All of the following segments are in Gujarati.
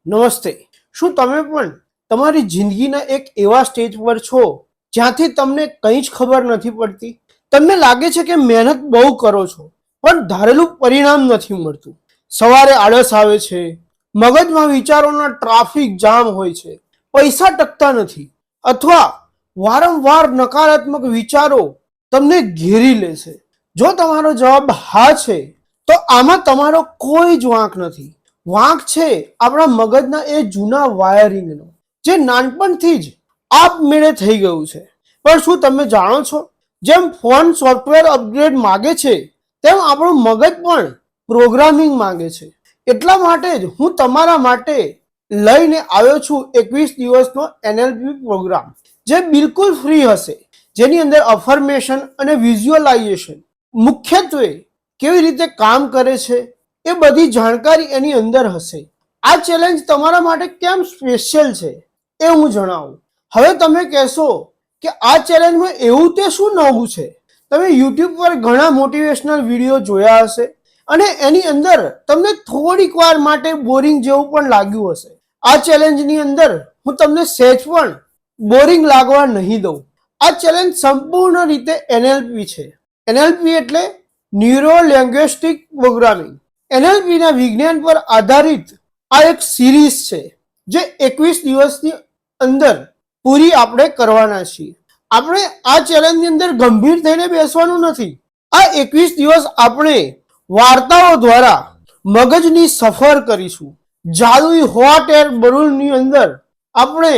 નમસ્તે. શું તમે પણ તમારી જિંદગીના એક એવા સ્ટેજ પર છો જ્યાંથી તમને કંઈ જ ખબર નથી પડતી? તમને લાગે છે કે મહેનત બહુ કરો છો પણ ધારેલું પરિણામ નથી મળતું. સવારે આળસ આવે છે, મગજમાં વિચારોના ટ્રાફિક જામ હોય છે, પૈસા ટકતા નથી, અથવા વારંવાર નકારાત્મક વિચારો તમને ઘેરી લે છે. જો તમારો જવાબ હા છે તો આમાં તમારો કોઈ જ વાંક નથી. વાંક છે આપણા મગજના એ જૂના વાયરિંગનો, જે નાનપણથી જ આપમેળે થઈ ગયું છે. પણ શું તમે જાણો છો, જેમ ફોન સોફ્ટવેર અપગ્રેડ માગે છે તેમ આપણું મગજ પણ પ્રોગ્રામિંગ માંગે છે. એટલા માટે જ હું તમારા માટે લઈને આવ્યો છું 21 દિવસનો NLP પ્રોગ્રામ, જે બિલકુલ ફ્રી હશે, જેની અંદર અફર્મેશન અને વિઝ્યુઅલાઇઝેશન મુખ્યત્વે કેવી રીતે કામ કરે છે એ બધી જાણકારી એની અંદર હશે. આ ચેલેન્જ તમારા માટે કેમ સ્પેશિયલ છે એ હું જણાવું. હવે તમે કહેશો કે આ ચેલેન્જમાં એવું તે શું નવું છે? તમે યુટ્યુબ પર ઘણા મોટિવેશનલ વિડીયો જોયા હશે અને એની અંદર તમને થોડીક વાર માટે બોરિંગ જેવું પણ લાગ્યું હશે. આ ચેલેન્જની અંદર હું તમને સહેજ પણ બોરિંગ લાગવા નહીં દઉં. આ ચેલેન્જ સંપૂર્ણ રીતે NLP છે. NLP એટલે ન્યુરો લેંગ્વેસ્ટિક પ્રોગ્રામિંગ. NLP ના વિજ્ઞાન પર આધારિત આ એક સિરીઝ છે જે 21 દિવસની અંદર પૂરી આપણે કરવાના છીએ. આપણે આ ચેલેન્જની અંદર ગંભીર થઈને બેસવાનું નથી. આ 21 દિવસ આપણે વાર્તાઓ દ્વારા મગજની સફર કરીશું. જાદુઈ હોટ એર બલૂનની અંદર આપણે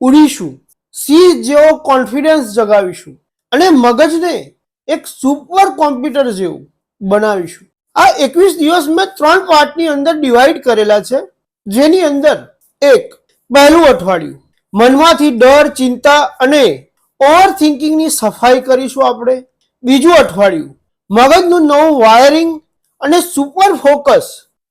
ઉડીશું, સિંહ જેવો કોન્ફિડન્સ જગાવીશું અને મગજને એક સુપર કોમ્પ્યુટર જેવું બનાવીશું. આ 21 દિવસ મેં 3 પાર્ટની અંદર ડિવાઈડ કરેલા છે, જેની અંદર એક પહેલું અઠવાડિયું મનમાંથી ડર, ચિંતા અને ઓવર થિંકિંગની સફાઈ કરીશું આપણે. બીજું અઠવાડિયું મગજનું નવું વાયરિંગ અને સુપર ફોકસ,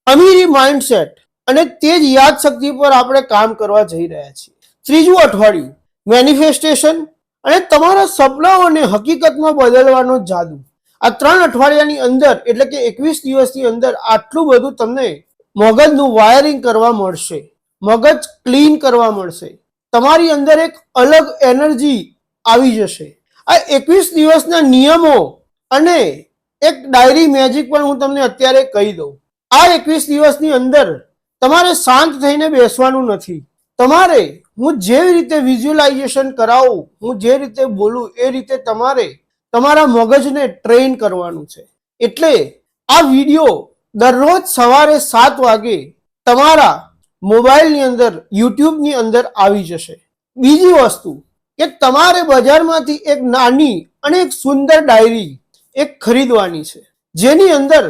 અમીરી માઇન્ડસેટ અને તેજ યાદશક્તિ પર આપણે કામ કરવા જઈ રહ્યા છીએ. ત્રીજું અઠવાડિયું મેનિફેસ્ટેશન અને તમારા સપનાઓને હકીકતમાં બદલવાનો જાદુ. આ 3 અઠવાડિયાની અંદર એટલે કે 21 દિવસની અંદર આટલું બધું તમને મગજનું વાયરિંગ કરવા મળશે, મગજ ક્લીન કરવા મળશે, તમારી અંદર એક અલગ એનર્જી આવી જશે. આ 21 દિવસના નિયમો અને એક ડાયરી મેજિક પણ હું તમને અત્યારે કહી દઉં. આ 21 દિવસની અંદર તમારે શાંત થઈને બેસવાનું નથી. તમારે હું જેવી રીતે વિઝ્યુઅલાઇઝેશન કરાવું, હું જે રીતે બોલું એ રીતે તમારે તમારા મગજને ટ્રેન કરવાનું છે. એટલે આ વિડીયો દરરોજ સવારે 7 વાગે તમારા મોબાઈલની અંદર, યુટ્યુબની અંદર આવી જશે. બીજી વસ્તુ કે તમારે બજારમાંથી એક નાની અને એક સુંદર ડાયરી એક ખરીદવાની છે, જેની અંદર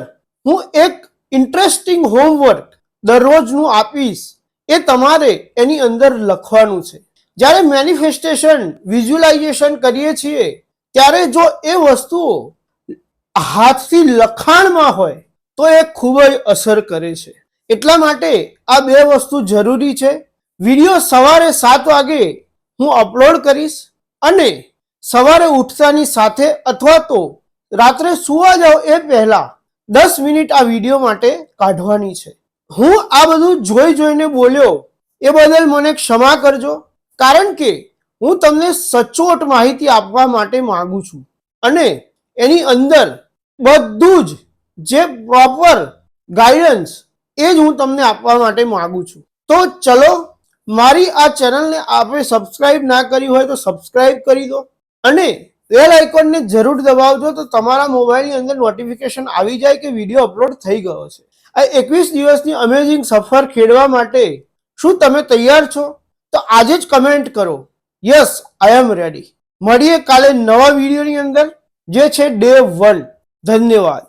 હું એક ઇન્ટરેસ્ટિંગ હોમવર્ક દરરોજનું આપીશ. એ તમારે એની અંદર લખવાનું છે. જ્યારે મેનિફેસ્ટેશન, વિઝ્યુઅલાઇઝેશન કરીએ છીએ ત્યારે જો એ વસ્તુઓ હાથથી લખાણમાં હોય તો એ ખૂબ જ અસર કરે છે. એટલા માટે આ 2 વસ્તુ જરૂરી છે. વિડીયો સવારે 7 વાગે હું અપલોડ કરીશ અને સવારે ઉઠતાની સાથે અથવા તો રાત્રે સૂવા જાઓ એ પહેલા 10 મિનિટ આ વિડીયો માટે કાઢવાની છે. હું આ બધું જોઈને બોલ્યો એ બદલ મને ક્ષમા કરજો, કારણ કે હું તમને સચોટ માહિતી આપવા માટે માંગુ છું અને એની અંદર બધું જ જે પ્રોપર ગાઈડન્સ એ જ હું તમને આપવા માટે માંગુ છું. તો ચલો, મારી આ ચેનલને આપણે સબસ્ક્રાઇબ ના કરી હોય તો સબસ્ક્રાઇબ કરી દો અને બેલ આઇકોનને જરૂર દબાવજો તો તમારા મોબાઈલની અંદર નોટિફિકેશન આવી જાય કે વિડીયો અપલોડ થઈ ગયો છે. આ 21 દિવસની અમેઝિંગ સફર ખેડવા માટે શું તમે તૈયાર છો? તો આજે જ કમેન્ટ કરો, યસ આઈ એમ રેડી. મળીએ કાલે નવા વિડીયોની અંદર, જે છે ડે 1. ધન્યવાદ.